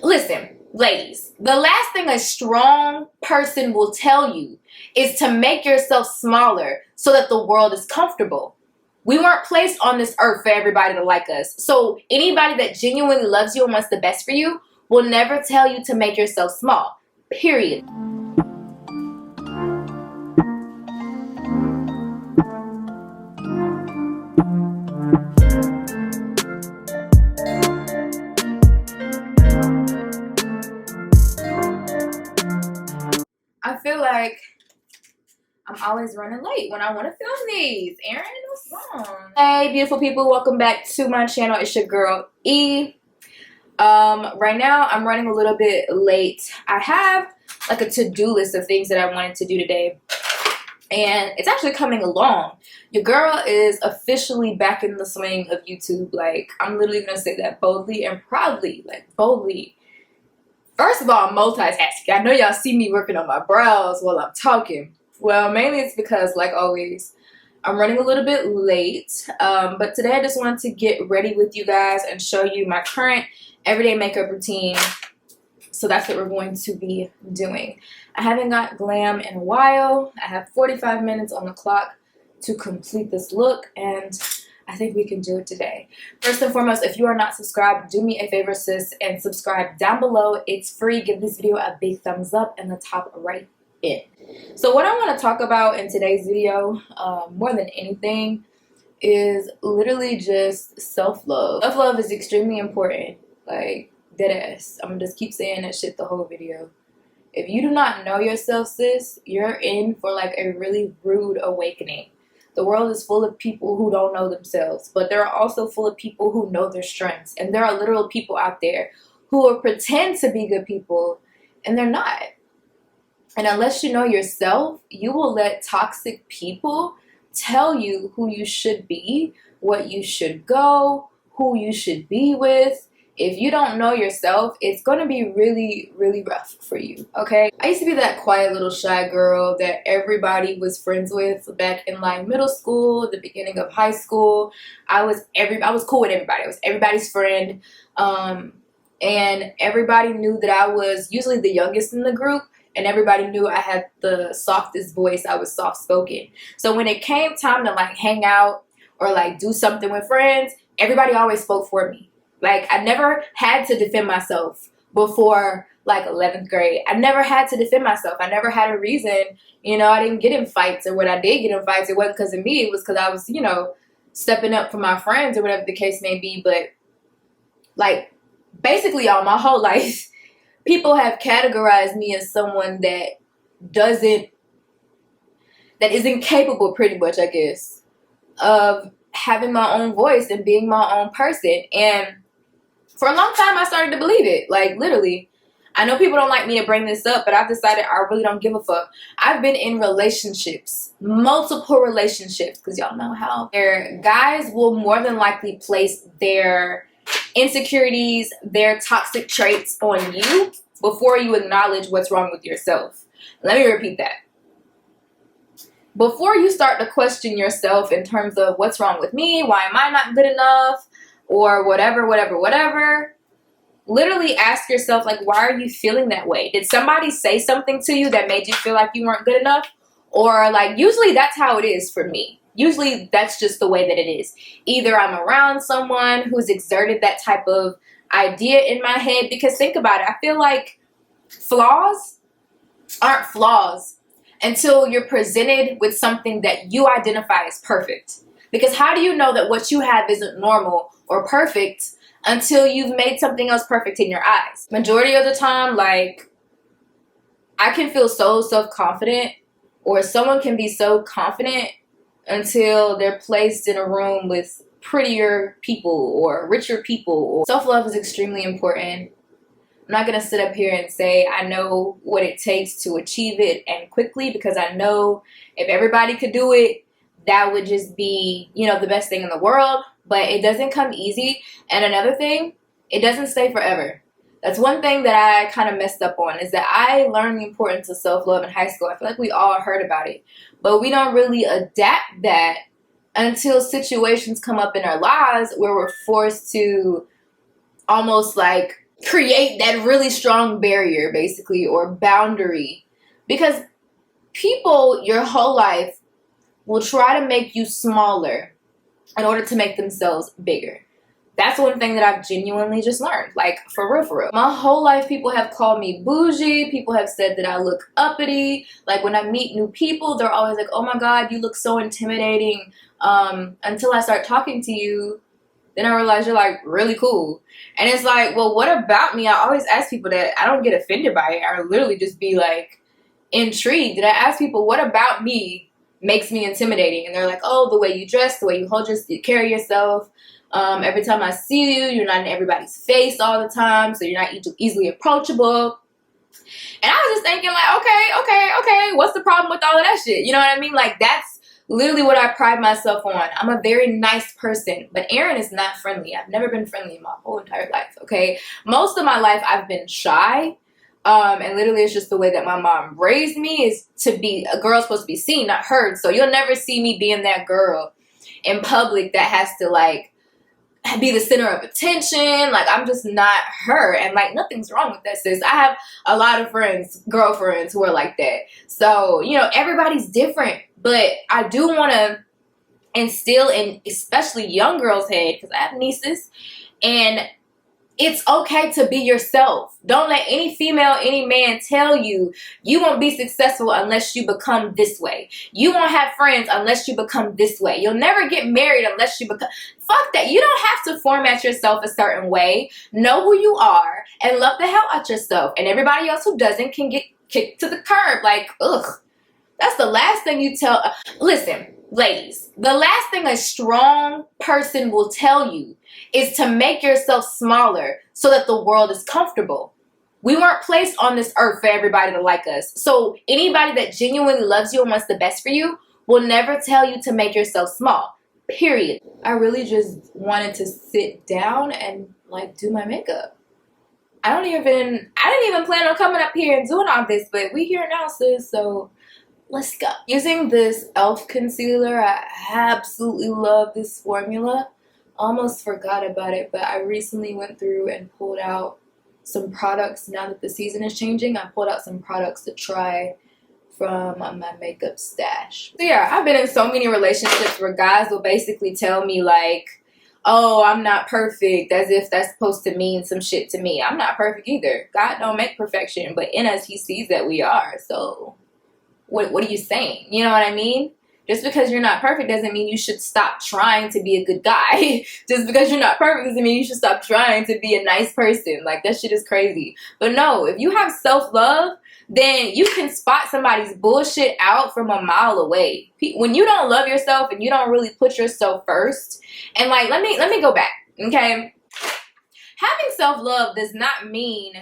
Listen, ladies, the last thing a strong person will tell you is to make yourself smaller so that the world is comfortable. We weren't placed on this earth for everybody to like us. So anybody that genuinely loves you and wants the best for you will never tell you to make yourself small. Period. I feel like I'm always running late when I want to film these. Aaron, what's wrong? Hey, beautiful people. Welcome back to my channel. It's your girl, E. Right now, I'm running a little bit late. I have like a to-do list of things that I wanted to do today. And it's actually coming along. Your girl is officially back in the swing of YouTube. Like, I'm literally going to say that boldly and proudly. Like, boldly. First of all, I'm multitasking. I know y'all see me working on my brows while I'm talking. Well, mainly it's because, like always, I'm running a little bit late. But today I just wanted to get ready with you guys and show you my current everyday makeup routine. So that's what we're going to be doing. I haven't got glam in a while. I have 45 minutes on the clock to complete this look, and I think we can do it today. First and foremost, if you are not subscribed, do me a favor, sis, and subscribe down below. It's free. Give this video a big thumbs up in the top right in. So what I want to talk about in today's video, more than anything, is literally just self-love. Self-love is extremely important. Like, deadass. I'm gonna just keep saying that shit the whole video. If you do not know yourself, sis, you're in for like a really rude awakening. The world is full of people who don't know themselves, but there are also full of people who know their strengths. And there are literal people out there who will pretend to be good people, and they're not. And unless you know yourself, you will let toxic people tell you who you should be, what you should go, who you should be with. If you don't know yourself, it's going to be really, really rough for you, okay? I used to be that quiet little shy girl that everybody was friends with back in like middle school, the beginning of high school. I was cool with everybody. I was everybody's friend. And everybody knew that I was usually the youngest in the group, and everybody knew I had the softest voice. I was soft-spoken. So when it came time to like hang out or like do something with friends, everybody always spoke for me. Like, I never had to defend myself before, like, 11th grade. I never had to defend myself. I never had a reason. You know, I didn't get in fights. Or when I did get in fights, it wasn't because of me. It was because I was, you know, stepping up for my friends or whatever the case may be. But, like, basically, all my whole life, people have categorized me as someone that isn't capable, pretty much, I guess, of having my own voice and being my own person. And for a long time, I started to believe it. Like, literally. I know people don't like me to bring this up, but I've decided I really don't give a fuck. I've been in relationships, multiple relationships, because y'all know how guys will more than likely place their insecurities, their toxic traits on you before you acknowledge what's wrong with yourself. Let me repeat that. Before you start to question yourself in terms of what's wrong with me, why am I not good enough, or whatever, literally ask yourself, like, why are you feeling that way? Did somebody say something to you that made you feel like you weren't good enough? Or, like, usually that's how it is for me. Usually that's just the way that it is. Either I'm around someone who's exerted that type of idea in my head, because think about it. I feel like flaws aren't flaws until you're presented with something that you identify as perfect. Because how do you know that what you have isn't normal or perfect until you've made something else perfect in your eyes? Majority of the time, like, I can feel so self-confident, or someone can be so confident until they're placed in a room with prettier people or richer people. Self-love is extremely important. I'm not going to sit up here and say I know what it takes to achieve it and quickly, because I know if everybody could do it, that would just be, you know, the best thing in the world. But it doesn't come easy. And another thing, it doesn't stay forever. That's one thing that I kind of messed up on, is that I learned the importance of self-love in high school. I feel like we all heard about it, but we don't really adapt that until situations come up in our lives where we're forced to almost like create that really strong barrier, basically, or boundary, because people your whole life will try to make you smaller in order to make themselves bigger. That's one thing that I've genuinely just learned, like, for real, for real. My whole life, people have called me bougie. People have said that I look uppity. Like, when I meet new people, they're always like, oh my God, you look so intimidating. Until I start talking to you, then I realize you're, like, really cool. And it's like, well, what about me? I always ask people that. I don't get offended by it. I literally just be, like, intrigued. And I ask people, what about me makes me intimidating? And they're like, oh, the way you dress, the way you carry yourself. Every time I see you, you're not in everybody's face all the time, so you're not easily approachable. And I was just thinking, like, okay, what's the problem with all of that shit? You know what I mean? Like, that's literally what I pride myself on. I'm a very nice person, but Erin is not friendly. I've never been friendly in my whole entire life, okay? Most of my life, I've been shy. And literally it's just the way that my mom raised me, is to be a girl supposed to be seen, not heard. So you'll never see me being that girl in public that has to, like, be the center of attention. Like, I'm just not her. And, like, nothing's wrong with that, sis. I have a lot of friends, girlfriends, who are like that. So, you know, everybody's different. But I do want to instill in especially young girls' head, because I have nieces, and it's okay to be yourself. Don't let any female, any man tell you you won't be successful unless you become this way. You won't have friends unless you become this way. You'll never get married unless you become... Fuck that. You don't have to format yourself a certain way. Know who you are and love the hell out yourself. And everybody else who doesn't can get kicked to the curb. Like, ugh. That's the last thing you tell... Listen, ladies, the last thing a strong person will tell you is to make yourself smaller so that the world is comfortable. We weren't placed on this earth for everybody to like us. So anybody that genuinely loves you and wants the best for you will never tell you to make yourself small. Period. I really just wanted to sit down and, like, do my makeup. I didn't even plan on coming up here and doing all this, but we here now, sis, so let's go. Using this e.l.f. concealer, I absolutely love this formula. Almost forgot about it, but I recently went through and pulled out some products. Now that the season is changing, I pulled out some products to try from my makeup stash. So yeah, I've been in so many relationships where guys will basically tell me, like, oh, I'm not perfect, as if that's supposed to mean some shit to me. I'm not perfect either. God don't make perfection, but in us, he sees that we are. So what are you saying? You know what I mean? Just because you're not perfect doesn't mean you should stop trying to be a good guy. Just because you're not perfect doesn't mean you should stop trying to be a nice person. Like, that shit is crazy. But no, if you have self-love, then you can spot somebody's bullshit out from a mile away. When you don't love yourself and you don't really put yourself first, and, like, let me go back, okay? Having self-love does not mean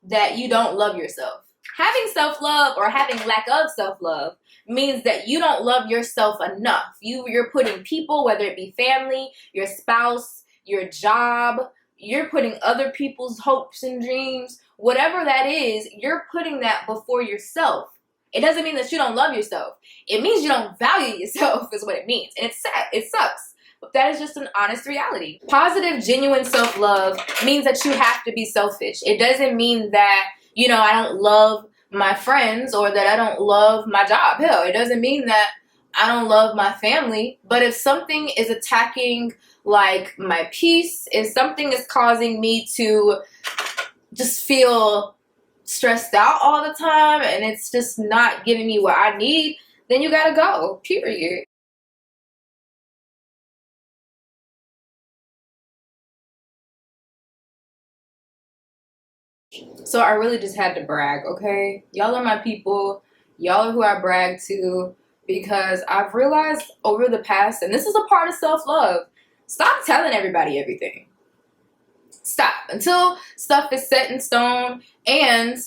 that you don't love yourself. Having self-love or having lack of self-love means that you don't love yourself enough. You're putting people, whether it be family, your spouse, your job, you're putting other people's hopes and dreams, whatever that is, you're putting that before yourself. It doesn't mean that you don't love yourself. It means you don't value yourself is what it means. And it's sad. It sucks. But that is just an honest reality. Positive, genuine self-love means that you have to be selfish. It doesn't mean that, you know, I don't love my friends or that I don't love my job. Hell, it doesn't mean that I don't love my family. But if something is attacking, like, my peace, if something is causing me to just feel stressed out all the time and it's just not giving me what I need, then you gotta go, period. So I really just had to brag, okay? Y'all are my people. Y'all are who I brag to, because I've realized over the past, and this is a part of self-love, stop telling everybody everything. Stop. Until stuff is set in stone, and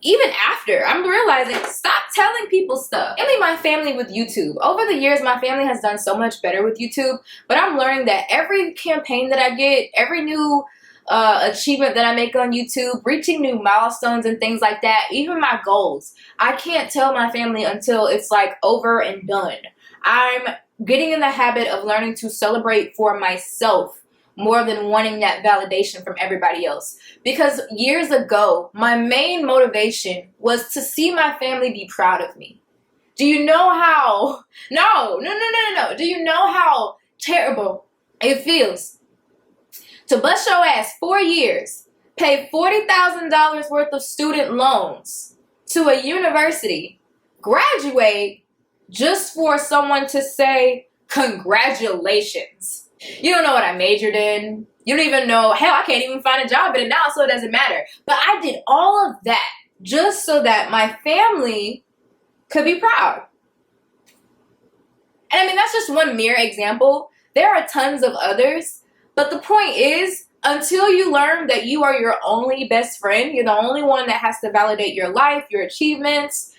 even after, I'm realizing, stop telling people stuff. Mainly my family with YouTube. Over the years, my family has done so much better with YouTube, but I'm learning that every campaign that I get, every new achievement that I make on YouTube, reaching new milestones and things like that, even my goals, I can't tell my family until it's, like, over and done. I'm getting in the habit of learning to celebrate for myself more than wanting that validation from everybody else. Because years ago, my main motivation was to see my family be proud of me. Do you know how, no. Do you know how terrible it feels to bust your ass 4 years, pay $40,000 worth of student loans to a university, graduate, just for someone to say, congratulations. You don't know what I majored in. You don't even know, hell, I can't even find a job in it now, so it doesn't matter. But I did all of that just so that my family could be proud. And I mean, that's just one mere example. There are tons of others. But the point is, until you learn that you are your only best friend, you're the only one that has to validate your life, your achievements,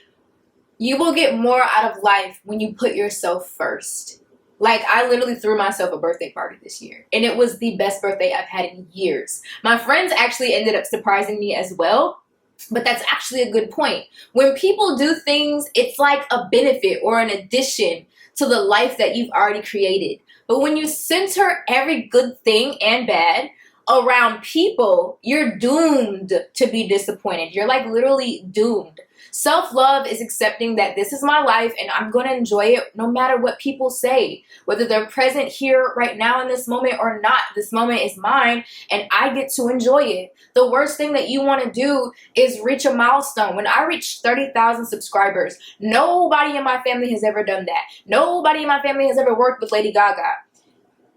you will get more out of life when you put yourself first. Like, I literally threw myself a birthday party this year, and it was the best birthday I've had in years. My friends actually ended up surprising me as well, but that's actually a good point. When people do things, it's like a benefit or an addition to the life that you've already created. But when you center every good thing and bad around people, you're doomed to be disappointed. You're like literally doomed. Self-love is accepting that this is my life and I'm going to enjoy it no matter what people say, whether they're present here right now in this moment or not. This moment is mine and I get to enjoy it. The worst thing that you want to do is reach a milestone. When I reached 30,000 subscribers, nobody in my family has ever done that. Nobody in my family has ever worked with Lady Gaga.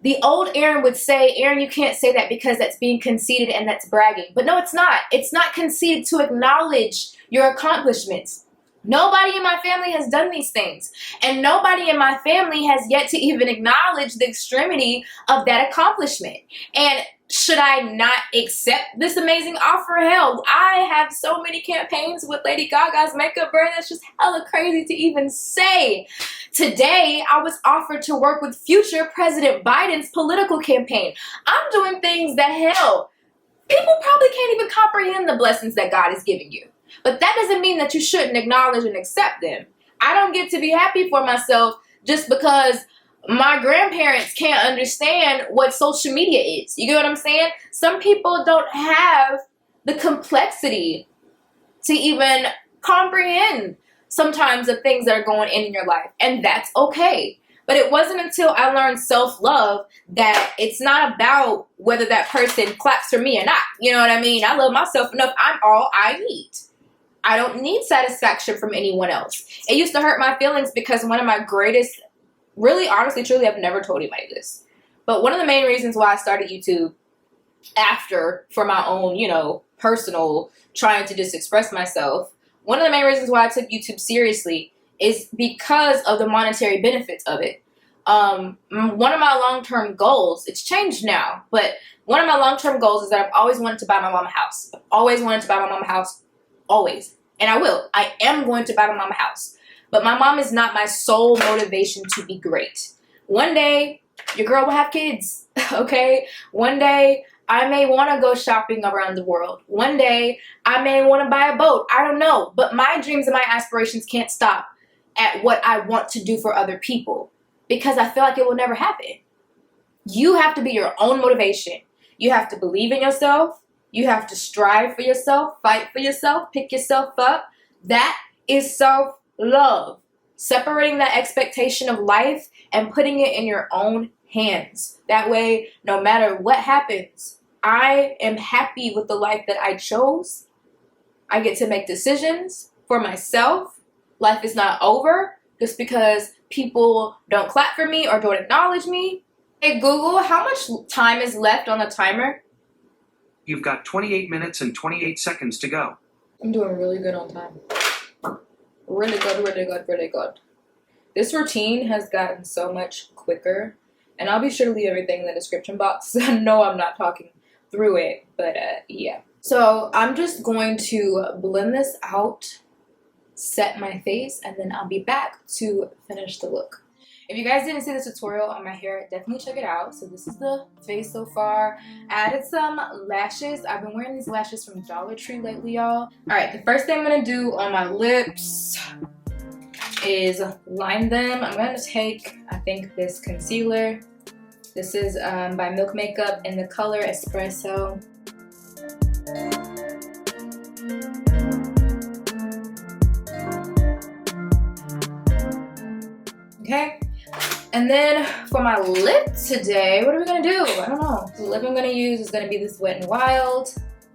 The old Aaron would say, Aaron, you can't say that because that's being conceited and that's bragging. But no, it's not. It's not conceited to acknowledge your accomplishments. Nobody in my family has done these things. And nobody in my family has yet to even acknowledge the extremity of that accomplishment. And should I not accept this amazing offer? Hell, I have so many campaigns with Lady Gaga's makeup brand that's just hella crazy to even say. Today, I was offered to work with future President Biden's political campaign. I'm doing things that, hell, people probably can't even comprehend the blessings that God is giving you. But that doesn't mean that you shouldn't acknowledge and accept them. I don't get to be happy for myself just because my grandparents can't understand what social media is. You get what I'm saying? Some people don't have the complexity to even comprehend sometimes the things that are going in your life. And that's okay. But it wasn't until I learned self-love that it's not about whether that person claps for me or not. You know what I mean? I love myself enough. I'm all I need. I don't need satisfaction from anyone else. It used to hurt my feelings because one of my greatest, really, honestly, truly, I've never told anybody this, but one of the main reasons why I started YouTube after, for my own, you know, personal, trying to just express myself, one of the main reasons why I took YouTube seriously is because of the monetary benefits of it. One of my long-term goals, it's changed now, but one of my long-term goals is that I've always wanted to buy my mom a house. I've always wanted to buy my mom a house. Always. And I will. I am going to buy my mom a house. But my mom is not my sole motivation to be great. One day, your girl will have kids, okay? One day, I may want to go shopping around the world. One day, I may want to buy a boat. I don't know. But my dreams and my aspirations can't stop at what I want to do for other people because I feel like it will never happen. You have to be your own motivation. You have to believe in yourself. You have to strive for yourself, fight for yourself, pick yourself up. That is self-love. Separating that expectation of life and putting it in your own hands. That way, no matter what happens, I am happy with the life that I chose. I get to make decisions for myself. Life is not over just because people don't clap for me or don't acknowledge me. Hey Google, how much time is left on the timer? You've got 28 minutes and 28 seconds to go. I'm doing really good on time. Really good, really good, really good. This routine has gotten so much quicker. And I'll be sure to leave everything in the description box. I know I'm not talking through it, but yeah. So I'm just going to blend this out, set my face, and then I'll be back to finish the look. If you guys didn't see the tutorial on my hair, definitely check it out. So this is the face so far. I added some lashes. I've been wearing these lashes from Dollar Tree lately, y'all. All right, the first thing I'm gonna do on my lips is line them. I'm gonna take, I think, this concealer This is by Milk Makeup in the color Espresso. Okay, and then for my lip today, what are we gonna do? I don't know. The lip I'm gonna use is gonna be this Wet n Wild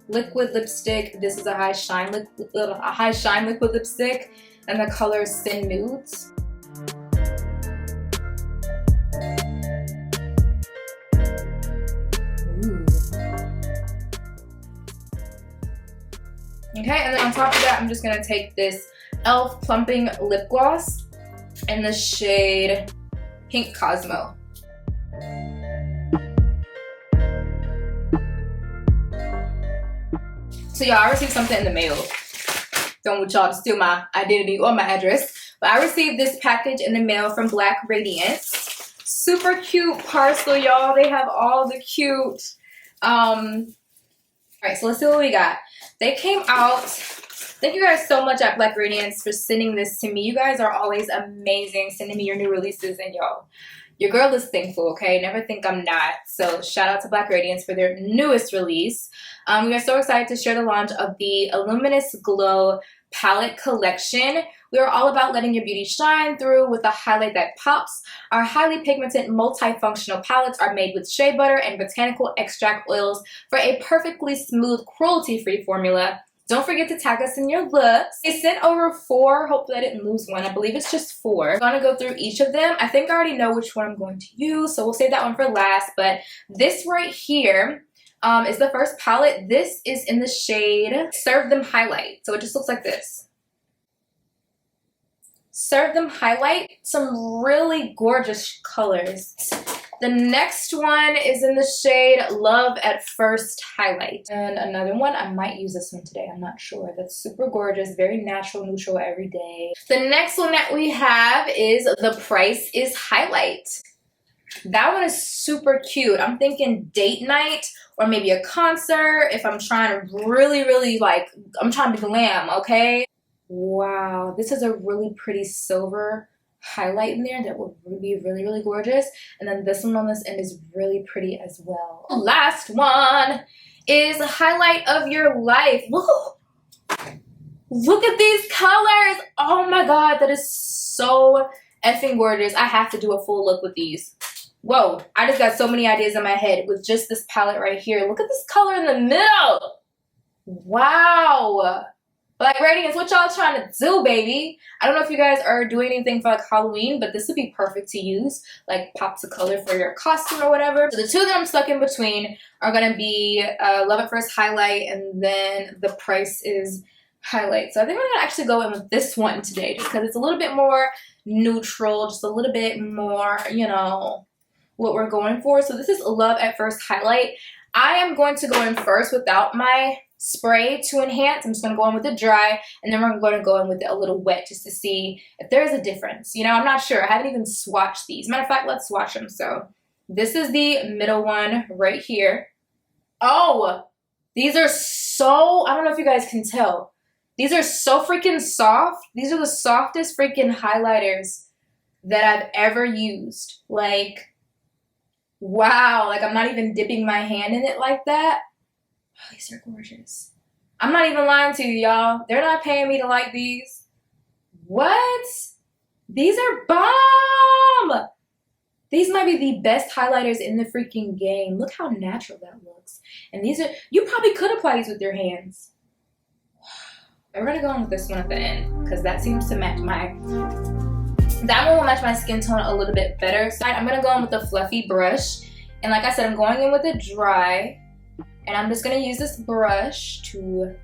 liquid lipstick. This is a high shine liquid lipstick, and the color is Thin Nudes. Ooh. Okay, and then on top of that, I'm just gonna take this e.l.f. Plumping Lip Gloss in the shade Pink Cosmo. So y'all, I received something in the mail. Don't want y'all to steal my identity or my address. But I received this package in the mail from Radiance. Super cute parcel, y'all. They have all the cute. Alright, so let's see what we got. They came out. Thank you guys so much at Radiance for sending this to me. You guys are always amazing sending me your new releases, and y'all, your girl is thankful, okay? Never think I'm not. So shout out to Radiance for their newest release. We are so excited to share the launch of the Illuminous Glow Palette collection. We are all about letting your beauty shine through with a highlight that pops. Our highly pigmented multifunctional palettes are made with shea butter and botanical extract oils for a perfectly smooth, cruelty-free formula. Don't forget to tag us in your looks. They sent over 4. Hopefully I didn't lose one. I believe it's just 4. I'm gonna go through each of them. I think I already know which one I'm going to use, so we'll save that one for last. But this right here is the first palette. This is in the shade Serve Them Highlight. So it just looks like this. Serve Them Highlight. Some really gorgeous colors. The next one is in the shade Love at First Highlight. And another one, I might use this one today, I'm not sure. That's super gorgeous, very natural, neutral, everyday. The next one that we have is The Price is Highlight. That one is super cute. I'm thinking date night or maybe a concert if I'm trying to really I'm trying to be glam, okay? Wow, this is a really pretty silver highlight in there that will be really gorgeous, and then this one on this end is really pretty as well. The last one is Highlight of Your Life. Look at these colors. Oh my god, that is so effing gorgeous. I have to do a full look with these. Whoa, I just got so many ideas in my head with just this palette right here. Look at this color in the middle. Wow. Radiance, what y'all trying to do, baby? I don't know if you guys are doing anything for Halloween, but this would be perfect to use, pops of color for your costume or whatever. So the two that I'm stuck in between are gonna be Love at First Highlight and then The Price is Highlight. So I think I'm gonna actually go in with this one today just because it's a little bit more neutral, just a little bit more, you know, what we're going for. So this is Love at First Highlight. I am going to go in first without my spray to enhance. I'm just going to go in with the dry, and then we're going to go in with it a little wet just to see if there's a difference. You know, I'm not sure. I haven't even swatched these. Matter of fact, let's swatch them. So this is the middle one right here. Oh, these are so, I don't know if you guys can tell. These are so freaking soft. These are the softest freaking highlighters that I've ever used. Wow, I'm not even dipping my hand in it like that. Oh, these are gorgeous. I'm not even lying to you, y'all. They're not paying me to like these. What? These are bomb! These might be the best highlighters in the freaking game. Look how natural that looks. And these are, you probably could apply these with your hands. We're gonna go in with this one at the end because that seems to match that one will match my skin tone a little bit better. So I'm gonna go in with a fluffy brush. And like I said, I'm going in with a dry. And I'm just gonna use this brush to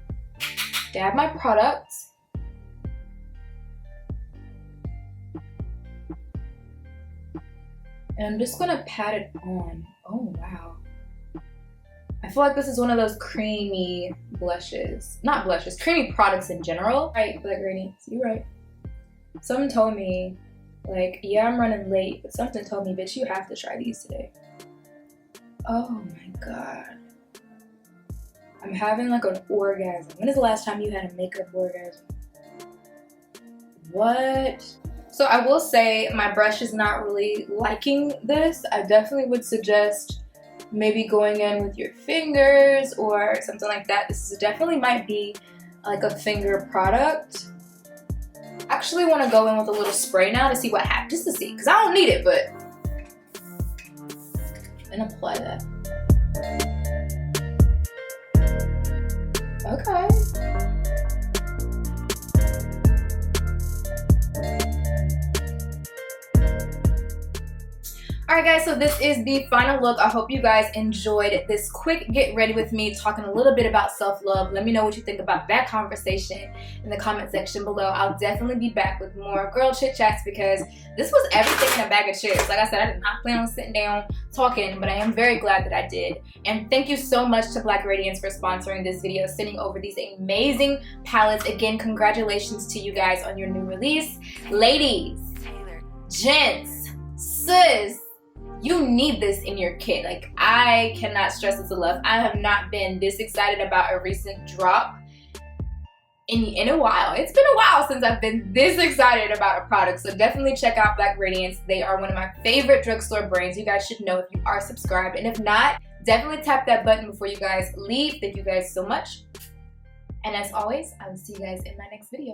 dab my product. And I'm just gonna pat it on. Oh, wow. I feel like this is one of those creamy blushes. Not blushes, creamy products in general. Right, Radiance, you're right. Someone told me, yeah, I'm running late, but something told me, bitch, you have to try these today. Oh my god. I'm having an orgasm. When is the last time you had a makeup orgasm? What? So I will say my brush is not really liking this. I definitely would suggest maybe going in with your fingers or something like that. This definitely might be like a finger product. I actually want to go in with a little spray now to see what happens, just to see, because I don't need it, but and apply that. Okay. Alright guys, so this is the final look. I hope you guys enjoyed this quick get ready with me talking a little bit about self-love. Let me know what you think about that conversation in the comment section below. I'll definitely be back with more girl chit chats because this was everything in a bag of chips. Like I said, I did not plan on sitting down talking, but I am very glad that I did. And thank you so much to Black Radiance for sponsoring this video, sending over these amazing palettes. Again, congratulations to you guys on your new release. Ladies, gents, sis, you need this in your kit. Like, I cannot stress this enough. I have not been this excited about a recent drop in a while. It's been a while since I've been this excited about a product. So definitely check out Black Radiance. They are one of my favorite drugstore brands. You guys should know if you are subscribed. And if not, definitely tap that button before you guys leave. Thank you guys so much. And as always, I will see you guys in my next video.